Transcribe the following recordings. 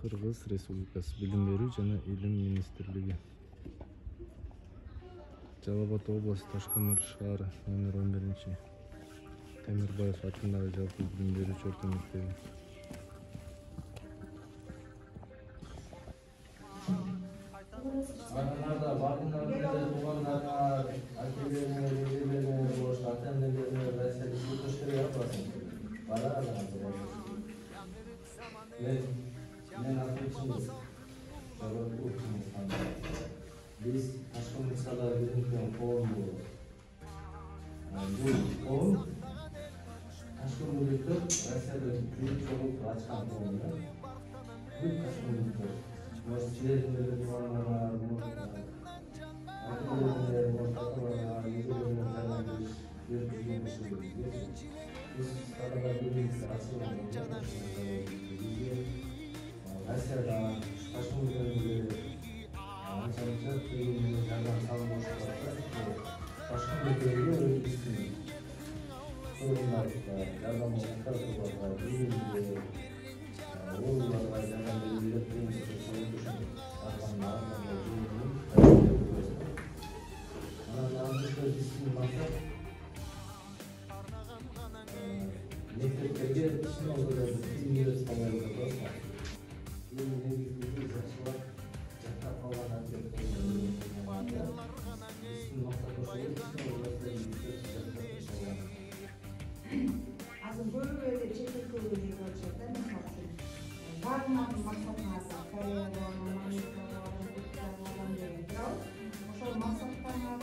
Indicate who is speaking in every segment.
Speaker 1: Кыргыз Республикасы Билим берүү жана Илим министрлиги. Жалал Абад области, Ташкент шаары, номер 11. Темирбаев атындагы жалпы билим берүүчү орто мектеби.
Speaker 2: Anlarda bakımlarında tuğanlar, akıllarına, bilgilerine, boş atanlarına vesaire bu tuşları yapmasın. Bana anlatıyor. Ben atmışım. Sabah okudum sana. Biz aşkın misalar bilirken kovum bu. Bu kovum aşkın bulutlar vesaire büyük çoluk açkan kovumlar. Büyük aşkın bulutlar. Masjidlerinde duvarlar var, akıllarında ortaklar var, yüzlerinde terlemiş, yürütülmüş oluyor. Biz arada birbirimizi asılmıyoruz. Mesela taşın üzerinde açılacak bir yerden salmış varsa taşın üzerinde öyle düşünüyor. Sorunlar var, yerden mutlaka var, birbirimizi oğullar var, yerden belirlettiğimiz mekteplerge işin olduğu bir sanırım dostlar. Yeni bir yaşlar cakta falan atıyor. İşin nokta koşuyor, işin olduğu
Speaker 3: Az böyle çekim kuruluyor gerçekten nasıl? Var mı maksatlarsa, kariyerler, şu maksatlarla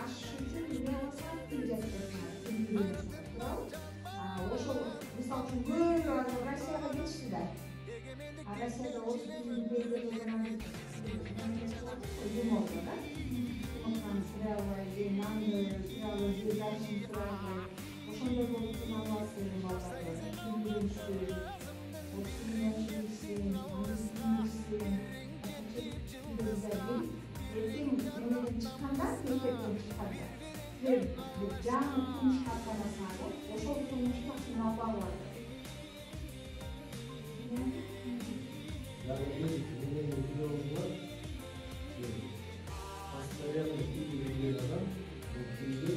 Speaker 3: aşıcı ne olsa diyecekler. Şu misal için böyle Rusya'da geçtiler. Rusya'da o belirli zaman uyum oldu da. Ondan sırayla yayınlandı, sırayla izlersin sırayla. Şöyle bulutun Allah'ın varlığı, kimliğin o kimliğin anısının özelliği, dediğim gibi çıkanlar tehlikeli çıkarlar. Ve canlı tutmuş katlarına sahip, o çok tutmuş katlarına bağlı.
Speaker 2: Yani bir videomuzda hastaya bir adam okuyucu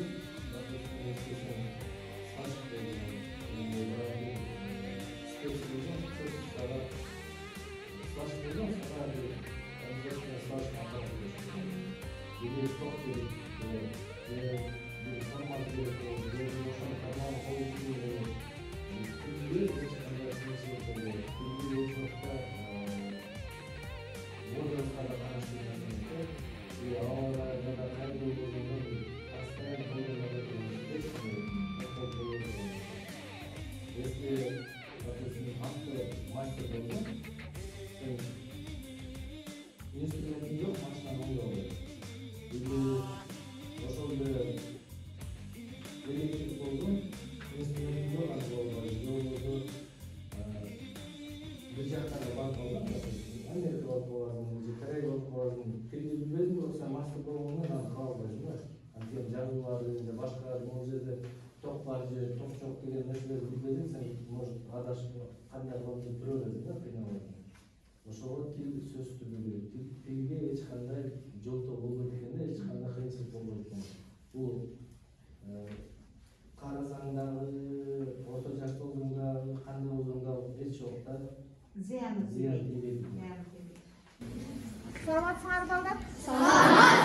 Speaker 2: ошого тил сөз түгүлү тилге эч кандай жолтоо болбойт экенде, эч кандай кыйынчылык болбойт экен. Бул карасаңдагы, орто жашта болгондагы, кандай болгондагы эч жокта зыян тийбейт.
Speaker 3: Саламатсыңар балдар? Саламат.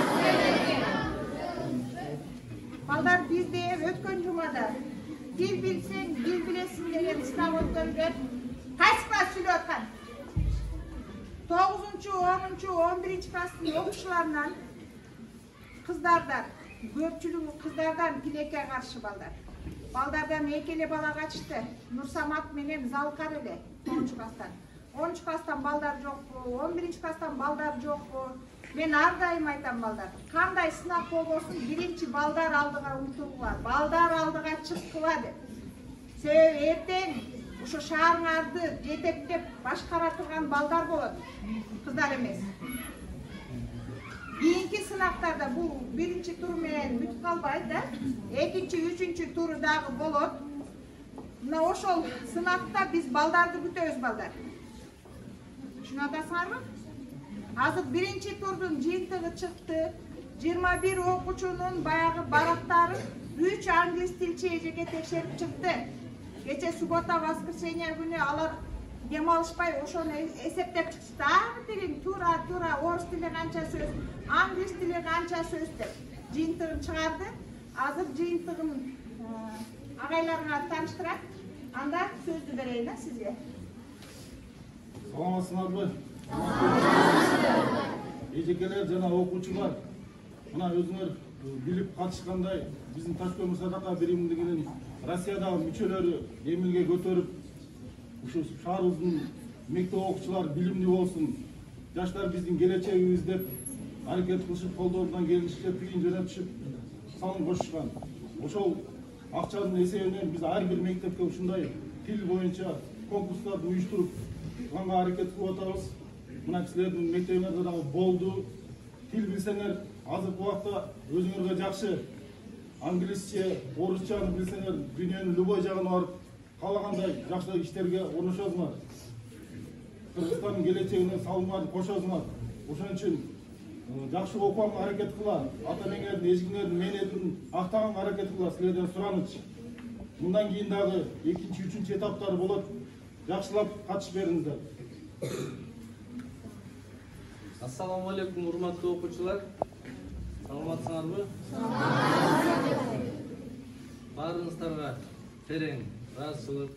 Speaker 3: Балдар бизде өткөн жумада дил билсең, дил билесиң деген сынак өткөрүлгөн. Кайсы класс сүйлөп аткан? 9-10, 11 класстын окуучуларынан кыздардан, көпчүлүгү кыздардан тилекке каршы балдар. Балдардан экеле бала качты. Нурсамат менен Залкар эле 10 класстан. 10 класстан балдар жокпу, 11 класстан балдар жокпу. Мен ар дайым айтам балдар. Кандай сынак болбосун, биринчи балдар алдыга умтулгула, балдар алдыга чыккыла деп. Себеби эртең ошо шаарыңарды жетектеп башкара турган балдар болот, кыздар эмес. Кийинки сынактарда бул биринчи тур менен бүтүп калбайт да, экинчи, үчүнчү туру дагы болот. Мына ошол сынакта биз балдарды күтөбүз балдар. Şunu atasınarmı? Azır birinci turun jıyıntığı çıktı. 21 okuçunun bayağı baraktары 3 angliz tilçi ejege tekşerip çıktı. Geçe subota, воскресенье günü alır dem alışpay oşonu eseptep çıktı. Dağ dilin tura orus dili kança söz, angliz dili kança söz dep jıyıntığın çıkardı. Azır jıyıntığın ağaylarına tanıştırak. Anda sözdü vereyim sizge.
Speaker 4: Саламатсыңарбы? Эжекелер жана окуучулар, мына өзүңөр билип катышкандай, биздин Ташкөмүр садака биримдигинин Россиядагы мүчөлөрү эмилге көтөрүп, ушу шаарыбыздын мектеп окуучулары билимдүү болсун, жаштар биздин келечегибиз деп аракет кылышып, колдорунан келишинче тыйын жөнөтүшүп, салым кошушкан. Ошол акчанын эсебинен биз ар бир мектепке ушундай тил боюнча конкурстарды уюштуруп аракет кылып атабыз. Мына кишилердин мектебиңерде дагы болду. Тил билсеңер, азыркы убакта өзүңөргө жакшы англисче, орусчаны билсеңер, дүйнөнүн любой жагына барып, каалагандай жакшы иштерге орношосуңар. Кыргызстандын келечегине салымдарды кошосуңар. Ошон үчүн жакшы окуганга аракет кыла, ата энеңердин, эжиңердин мээнетин актаганга аракет кыла, силерден сураныч. Мындан кийин дагы 2-3 этаптары болот. Жакшылап катышып бериңиздер.
Speaker 2: Ассаламу алейкум, урматтуу окуучулар. Саламатсыңарбы? Баарыңыздарга терең ыраазычылык.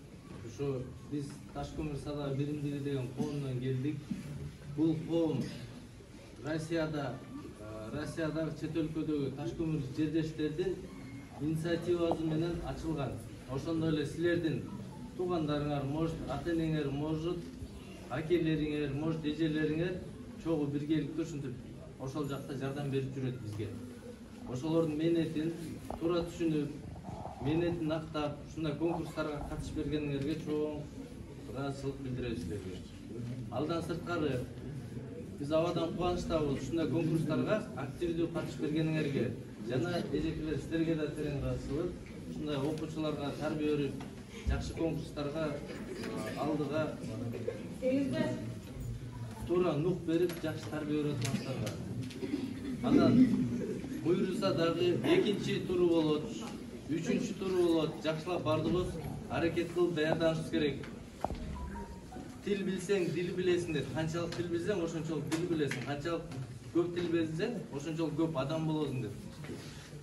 Speaker 2: Ушу биз Ташкөмүр садака биримдиги деген коомдон келдик. Бул коом Россиядагы чет өлкөдөгү Ташкөмүр жердештердин инициативасы менен ачылган. Ошондой эле силердин туугандарыңар, может, ата энеңер, может, акелериңер, может, эжелериңер чогуу биргеликте ушинтип ошол жакта жардам берип жүрөт бизге. Ошолордун мээнетин туура түшүнүп, мээнетин актап, ушундай конкурстарга катышып бергениңерге чоң ыраазычылык билдиребиз силерге. Алдан сырткары биз абадан кубанычтабыз ушундай конкурстарга активдүү катышып бергениңерге. Жана эжекелер силерге да терең ыраазычылык. Ушундай окуучуларга тарбия берип, жакшы конкурстарга алдыга туура нук берип, жакшы тарбия берип атасыздарга. Анан буйруса дагы 2-чи туру болот, 3-чү туру болот. Жакшылап бардыгыбыз аракет кылып даярданышыбыз керек. Тил билсең, дил билесиң дейт. Канчалык тил билсең, ошончолук дил билесиң. Канчалык көп тил билсең, ошончолук көп адам болосуң дейт.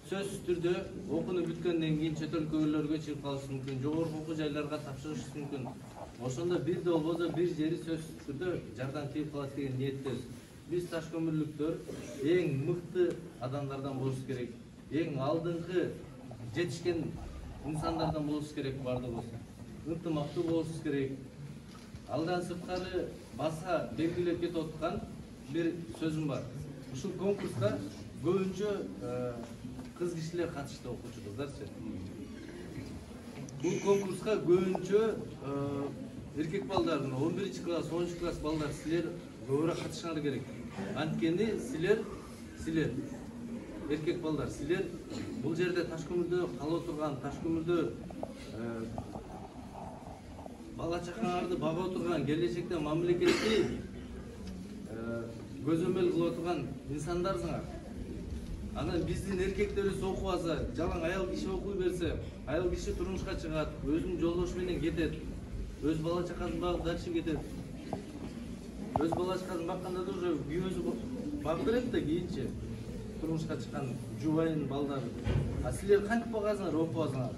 Speaker 2: Сөзсүз түрдө окууну бүткөндөн кийин чет өлкөлөргө чыгып калышы мүмкүн, жогорку окуу жайларга тапшырышы мүмкүн. Ошондо бир да болбосо бир жери сөзсүз түрдө жардам тийип калат деген ниеттебиз. Биз Ташкөмүрлүктөр эң мыкты адамдардан болушубуз керек, эң алдыңкы жетишкен инсандардан болушубуз керек бардыгыбыз. Ынтымактуу болушубуз керек. Алдан сырткары баса белгилеп кетип аткан бир сөзүм бар. Ушул конкурска көбүнчө кыз кишилер катышты, окуучу кыздарчы. Бул конкурска көбүнчө эркек балдар, 11 класс, 10 класс балдар силер көбүрөөк катышыңар керек. Анткени силер эркек балдар, силер бул жерде Ташкөмүрдө кала турган, Ташкөмүрдө бала чакаңарды бага турган, келечекте мамлекетти көзөмөл кылып турган инсандарсыңар. Анан биздин эркектерибиз окубаса, жалаң аял киши окуй берсе, аял киши турмушка чыгат, өзүнүн жолдошу менен кетет, өз бала чакасын багып дальше кетет. Өз бала чакасын бакканда да уже күйөөсү багып берет да кийинчи турмушка чыккан жубайын балдар. А силер кантип багасыңар, окубасыңар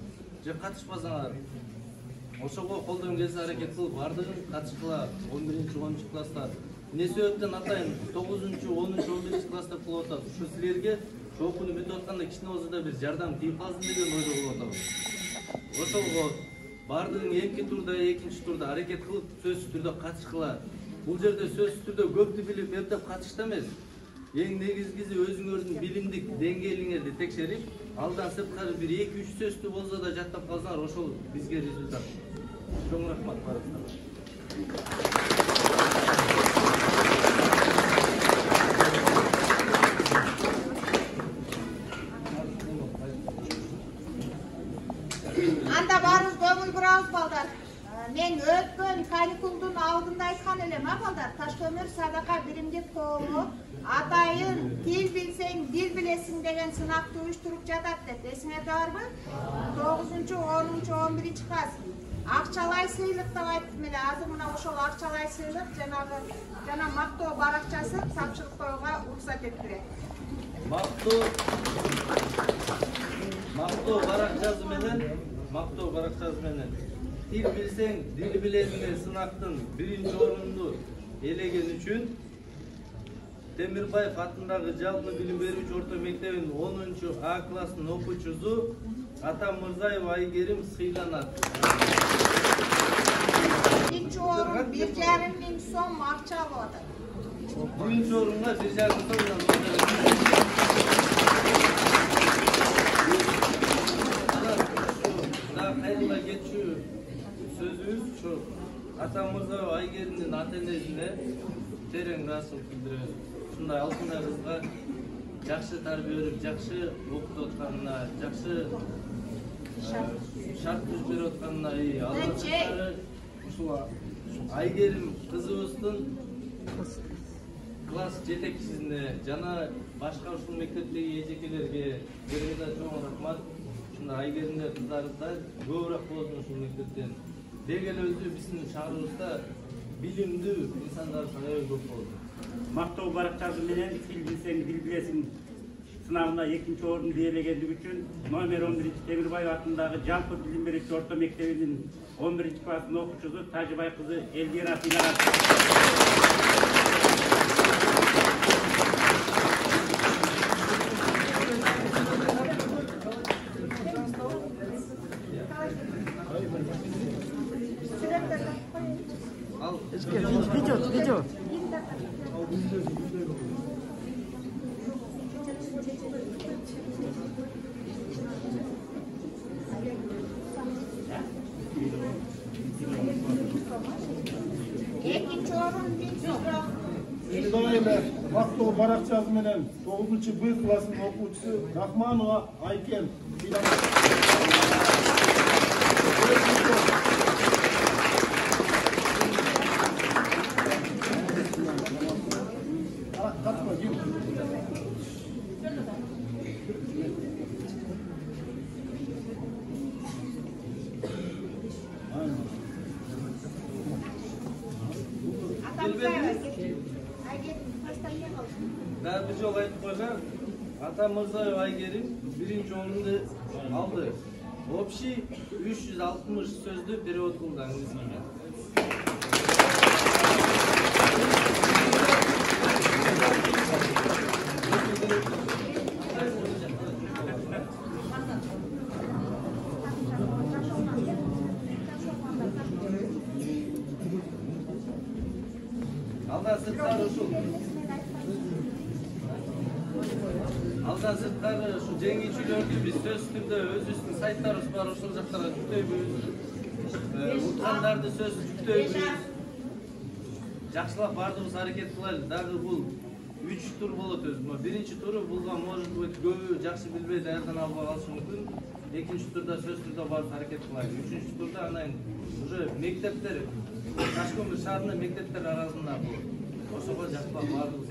Speaker 2: же катышпасаңар? Ошого колдон келсе аракет кылып бардыгын катышкыла 11-10 класста. Не себептен атайын 9-10, 11 класста кылып атат. Ушу силерге окууну бүтүп атканда кичине болсо да бир жардам тийип калсын деген ойдо кылып атабыз. Ошого бардыгын экинчи турда аракет кылып сөзсүз түрдө катышкыла. Бул жерде сөзсүз түрдө көптү билип эптеп катышты эмес. Эң негизгиси өзүңөрдүн билимдик деңгээлиңерди текшерип, алдан сырткары бир 2-3 сөздү болсо да жаттап калсаңар, ошол бизге результат. Чоң рахмат барыңыздарга.
Speaker 3: Анда барыңыз көңүл бурабыз балдар. Men ötkөн каникулдун алдында айткан элем, балдар, Ташкөмүр садака биримдик коому атайын тил билсең, дил билесиң деген сынакты уюштуруп жатат деп. Эсиңерде барбы? 9-10-11 класс. Акчалай сыйлык деп айттым эле. Азыр мына ошол акчалай сыйлык жана мактоо баракчасы тапшырып коюуга уруксат этилет.
Speaker 2: Мактоо баракчасы менен тил билсең, дил билесиң сынактын 1-орунду ээлеген үчүн Темирбаев атындагы жалпы билим берүүчү орто мектебинин 10-А класстын окуучусу Атамырзаева Айгерим сыйланат.
Speaker 3: 1-орун 1,5 миң сом акча алып атат.
Speaker 2: 1-орунга 1,5 миң сом. Кайрылга кетчү сөзүбүз ушу Атамырзаева Айгеримдин ата-энесине терең ыраазычылык билдиребиз. Ушундай алтындай кызга жакшы тарбия берип, жакшы окутуп атканына, жакшы шарт түзүп берип атканына ушул Айгерим кызыбыздын класс жетекчисине жана башка ушул мектептеги эжекелерге берүүгө чоң рахмат. Ушундай Айгеримде кыздарыбызда көбүрөөк болсун ушул мектептен. Деги эле өзү биздин шаарыбызда билимдүү инсандар саны көп болду.
Speaker 5: Мактоо баракчасы менен тил билсең, дил билесиң сынагында 2-орунду ээлегендиги үчүн номер 11 Темирбаев атындагы жалпы билим берүүчү орто мектебинин 11 класстын окуучусу Тажыбай кызы Элдира сыйланат.
Speaker 6: Видео.
Speaker 4: Мактоо баракчасы менен 9-Б класстын окуучусу Рахманова Айкен сыйланат.
Speaker 2: Bir жол айтып койгон Атамырзаева Айгерим 1-орунду алды. Общий 360 сөздү перевод кылды английскийге. Алдан сырткары ушу жеңүүчүлөрдү биз сөз түрдө өзүбүздүн сайттарыбыз бар, ошол жактарга жүктөйбүз. Уткандарды сөз жүктөйбүз. Жакшылап баардыгыбыз аракет кылайлы. Дагы бул 3 тур болот өзү. 1-чи туру булга может быть көбү жакшы билбей даярдана албай калышы мүмкүн. 2-чи турда сөз түрдө барып аракет кылайлы. 3-чү турда анан уже мектептер Ташкөмүр шаарынын мектептер арасында болот. Ошого жакпа баардыгыбыз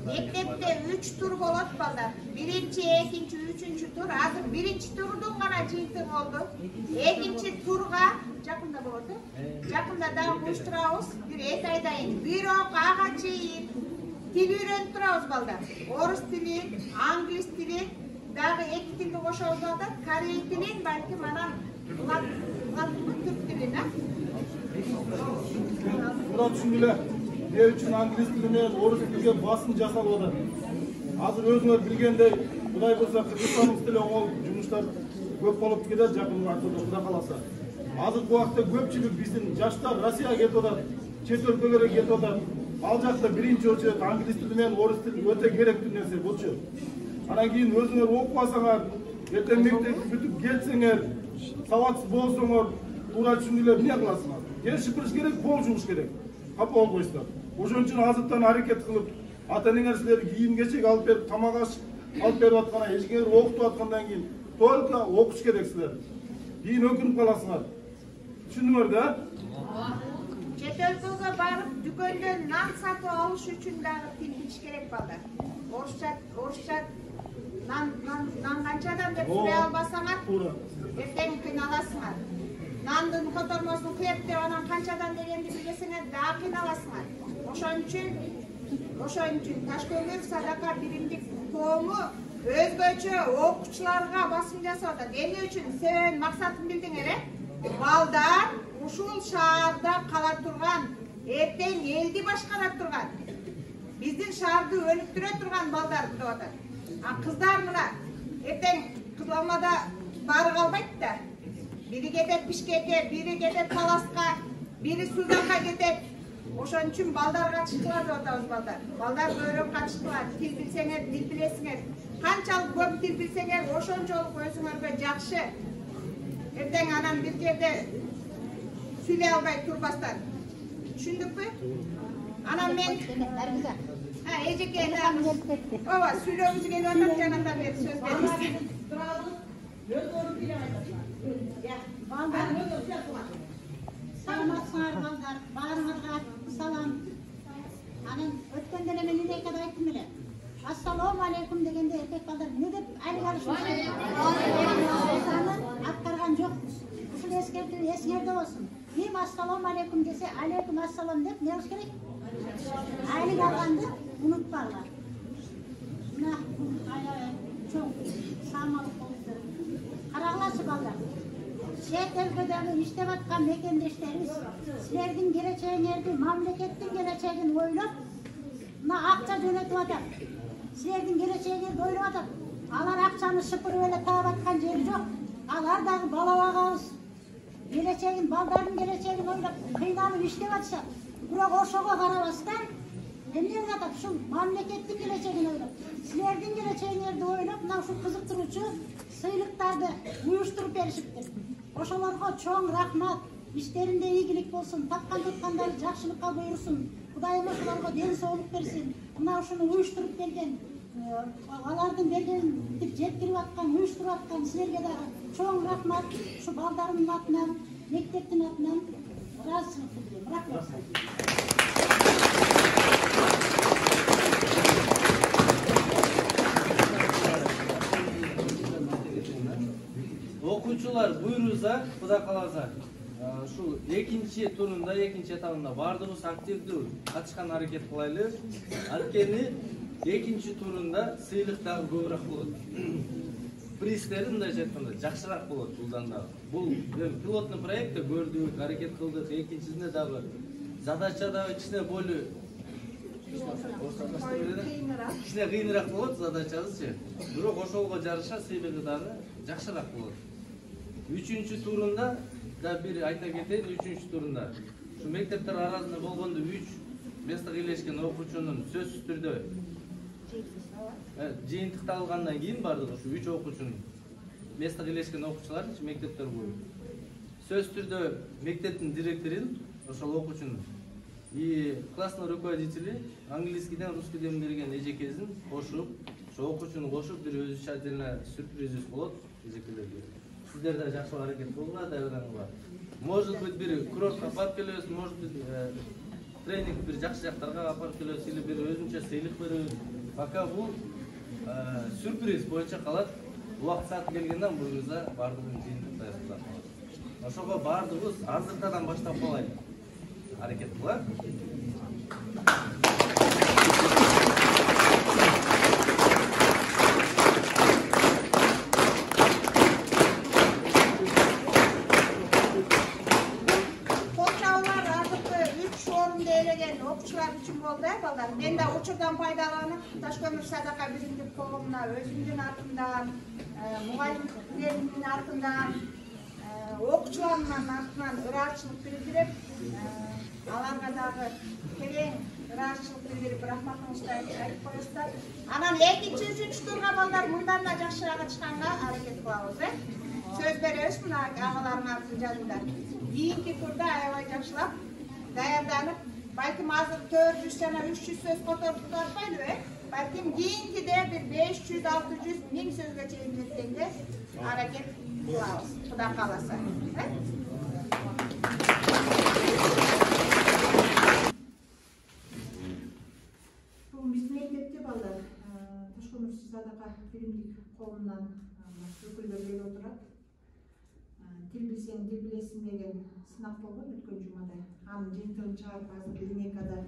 Speaker 3: мектепте 3 тур болот балдар. 1-чи, 2-чи, 3-чү тур. Азыр 1-чи турдун гана жыйынтыгы болду. 2-чи турга жакында болот. Жакында дагы уюштурабыз. Бир 2 айдан бирок ага чейин тил үйрөнүп турабыз балдар. Орус тили, англис тили, дагы 2 тилди кошобуз атат. Корей тилин, балким анан түрк тилин,
Speaker 4: Мына түшүндүлөр. Эмне үчүн англис тили менен орус тилге басым жасалып атат. Азыр өзүңөр билгендей, Кудай болсо Кыргызстаныбыз деле оңол жумуштар көп болуп кетет жакын убакытта Кудай кааласа. Азыр бу убакта көпчүлүк биздин жаштар Россияга кетип атат, чет өлкөлөргө кетип атат. Ал жакта биринчи очередь англис тили менен орус тили өтө керектүү нерсе болчу. Анан кийин өзүңөр окуп алсаңар, эртең мектепти бүтүп келсеңер, сабатсыз болсоңор, туура түшүндүлөр, эмне кыласыңар? Жер шыпырыш керек, пол жууш керек. Капа болбойсуздар. Ошон үчүн азыртан аракет кылып, ата-энеңер силерге кийим кечек алып берип, тамак аш алып берип аткандан, эжеңер окутуп аткандан кийин только окуш керексиздер. Кийин өкүнүп каласыңар. Түшүндүңөр да?
Speaker 3: Chet өлкөгө барып дүкөндөн нан сатып алыш үчүн дагы тил билиш керек балдар. Орусча нан канчадан деп сүйлөй албасаңар, эртең кыйналасыңар. Нандын котормосун кыйып деп анан канчадан дегенди билбесеңер дагы кыйналасыңар. Ошон үчүн Ташкөмүр Садака биримдик коому өзгөчө окуучуларга басым жасап атат. Эмне үчүн? Себебин максатын билдиңер, балдар ушул шаарда кала турган, эртең элди башкара турган, биздин шаарды өнүктүрө турган балдар деп атат. А кыздар мына эртең Кызылмада баары калбайт да. Бири кетет Бишкекке, бири кетет Таласка, бири Сузакка кетет. Ошон үчүн балдарга чыктылар деп атабыз балдар. Балдар көйрөккө чыктылар. Тил билсеңер, дил билесиңер. Канчалык көп тил билсеңер, ошончолук өзүңөргө жакшы. Эртең анан бир жерде сүйлөй албай турбастан. Түшүндүкпү? Анан мен эжеке ооба сүйлөгүбүз келип атат, жанагындан бери сөз бериңиз.
Speaker 6: Саламатсыңар балдар, баарыңарга салам. Анан өткөндө мен Илейкада айттым эле. Ассалому алейкум дегенде эркек балдар эмне деп айрып алышат? Аткарган жокпуз. Ушул эскертүү эсиңерде болсун. Ким ассалому алейкум десе, алейкум ассалам деп не кылыш керек? Айрып алганды унутпаңдар. Мына аябай чоң самалык болду. Карагылачы балдар. Чет өлкөдөгү иштеп аткан мекендештерибиз силердин келечегиңерди, мамлекеттин келечегин ойлоп, мына акча жөнөтүп атат. Силердин келечегиңерди ойлоп атат. Алар акчаны шыпырып эле таап аткан жери жок. Алар дагы бала багабыз. Келечегин, балдардын келечегин ойлоп, кыйналып иштеп атышат. Бирок ошого карабастан эмне кылып атат? Ушул мамлекеттин келечегин ойлоп, силердин келечегиңерди ойлоп, мына ушул кызыктыруучу сыйлыктарды уюштуруп беришиптир. Ошолорго чоң рахмат. Иштеринде ийгилик болсун, тапкан туткандары жакшылыкка буйрусун. Кудайым ошолорго ден соолук берсин. Мына ушуну уюштуруп берген, алардын бергенин жеткирип аткан, уюштуруп аткан силерге дагы чоң рахмат. Ушу балдарымдын атынан, мектептин атынан ыраазычылык билдирем. Рахмат.
Speaker 2: Окуучулар буйруса, Кудай кааласа, ушул экинчи турунда, экинчи этабында бардыгыбыз активдүү катышкан аракет кылайлы. Анткени экинчи турунда сыйлык дагы көбүрөөк болот. Пристери мындайча айтканда жакшыраак болот булдан дагы. Бул пилотный проектте көрдүк, аракет кылдык. Экинчисинде дагы задача дагы кичине болу кичине кыйыныраак болот задачабызчы. Бирок ошолго жараша сыйлыгы дагы жакшыраак болот. Үчүнчү турунда да бир айта кетейин, үчүнчү турунда ушу мектептер арасында болгондо 3 место кыйлешкен окуучунун сөзсүз түрдө жыйынтыкталгандан кийин бардыгы ушу 3 окуучунун место кыйлешкен окуучулар мектептер бою сөзсүз түрдө мектептин директору ошол окуучунун и классный руководители английскийден русскийден берген эжекесин кошуп, ошо окуучуну кошуп бир өзүчө отдельно сюрпризибиз болот эжекелерге. Сиздер да жакшы аракет кылгыла, даярдаңыздар. Может быть, бир курортко апарып келебиз, может быть, тренинг бир жакшы жактарга апарып келебиз, или бир өзүнчө сыйлык беребиз. Пока бул сюрприз боюнча калат. Убакыт сааты келгенден буюрса бардыгын жыйынтык даярдап калат. Ошого бардыгыбыз азыртадан баштап калайлы. Аракет кылайлы.
Speaker 3: Окуучулар үчүн болду, балдар. Мен да учурдан пайдаланып, Ташкөмүр Садака биримдик коомуна өзүмдүн атымдан, мугалимдердин атынан, окуучулардын атынан ыраазычылык билдирип, аларга дагы терең ыраазычылык билдирип, рахматыңызды айтып коесуздар. Анан экинчи, үчүнчү турга балдар мындан да жакшыраак чыкканга аракет кылабыз, сөз беребиз мына агаларыңардын жанында. Кийинки турда аябай жакшылап даярданып, балким азыр 400 жана 300 сөз которуп атпайлыбы? Балким кийинкиде бир 500, 600, 1000 сөзгө чейин жеткенде аракет кылабыз. Кудай кааласа. коомунан өкүлдөр келип отурат. Тил билсең тил билесиң деген сынак болгон өткөн жумада. Анын жыйынтыгын чыгарып азыр линейкада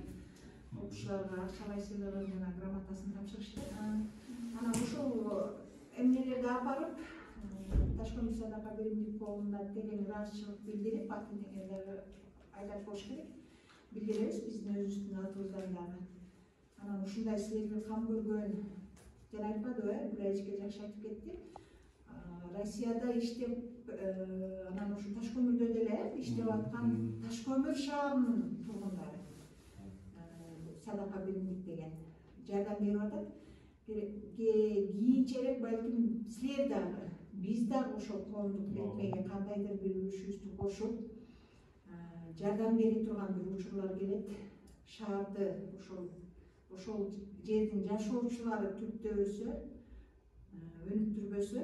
Speaker 3: окуучуларга акчалай сыйлыгын жана грамотасын тапшырышты. Анан ушул эмнелерди алып барып Ташкөмүр Садака биримдик коомуна терең ыраазычылык билдирип, атын дегендерди айтат болуш керек. Билдиребиз биздин өзүбүздүн атыбыздан дагы. Анан ушундай силерге кам көргөн жана айтпадыбы, Гүлайышке жакшы айтып кетти. Россияда иштеп, анан ушу Ташкөмүрдө деле иштеп аткан Ташкөмүр шаарынын тургундары Садака биримдик деген жардам берип атат. Кийинчерээк балким силер дагы, биз дагы ошол коомдук этмеге кандайдыр бир үлүшүбүздү кошуп жардам бере турган бир учурлар келет. Шаарды ошол жердин жашоочулары түрттөбөсө, өнүктүрбөсө,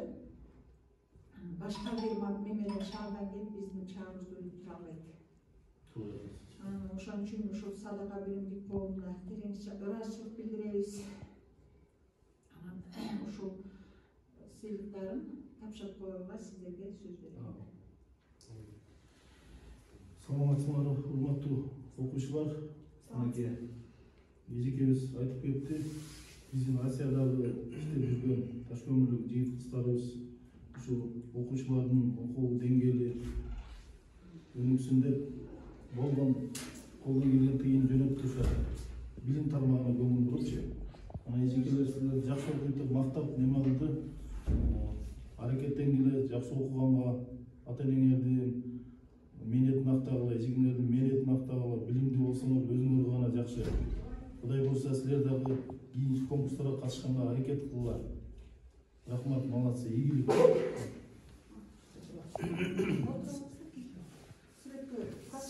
Speaker 3: башка бир мемлекет шаардан келип биздин шаарыбызды өнүктүрө албайт. Ошон үчүн ушул Садака биримдик коомуна терең ыраазычылык билдиребиз. Анан ушул сыйлыктарын тапшырып коюуга сиздерге сөз берем.
Speaker 4: Саламатсыңар, урматтуу окуучулар. Эжекебиз айтып кетти. Биздин Россиядагы иштеп жүргөн Ташкөмүрлүк жигит кыздарыбыз ушул окуучулардын окуу деңгээли өнүксүн деп болгон колдон келген тыйын жөнөтүп турушат. Билим тармагына көңүл бурупчу. Анан эжекелер силерди жакшы окуйт деп мактап неме кылды. Аракеттенгиле, жакшы окуганга, ата-энеңердин менетин актагыла, эжекеңердин менетин актагыла, билимдүү болсоңор өзүңөр гана жакшы. Кудай буюрса силер дагы кийинки конкурстарга катышканга аракет кылгыла. Рахмат, молодцы, ийгилик.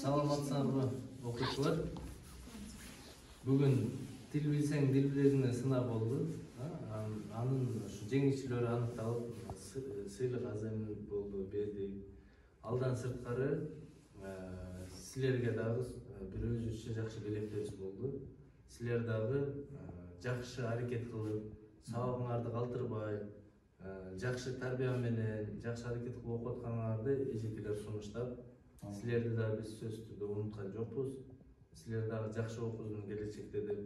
Speaker 2: Саламатсыңарбы окуучулар. Бүгүн тил билсең дил билесиңден сынак болду. Анын ушу жеңүүчүлөрү аныкталып, сыйлык азем болду, бердик. Алдан сырткары силерге дагы бирөөбүз жакшы белектебиз болду. Силер дагы жакшы аракет кылып, сабагыңарды калтырбай, жакшы тарбия менен, жакшы аракет кылып окуп атканыңарды эжекелер сунуштап, силерди дагы биз сөзсүз түрдө унуткан жокпуз. Силер дагы жакшы окусын келечекте деп,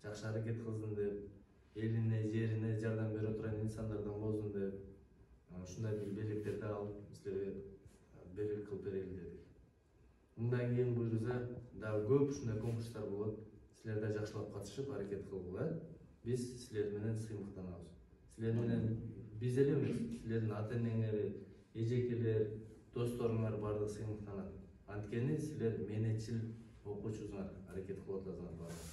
Speaker 2: жакшы аракет кылсын деп, элине, жерине жардам бере турган инсандардан болсун деп, ушундай бир белектерди алып силерге берек кылып берели дедик. Мындан кийин буюрса дагы көп ушундай конкурстар болот. Силер да жакшылап катышып аракет кылгыла. Биз силер менен сыймыктанабыз. Силер менен биз эле эмес, силердин ата-энеңер, эжекелер, досторуңар баардыгы сыймыктанат. Анткени силер менетчил окуучусуңар, аракет кылып атасыңар баардыгы.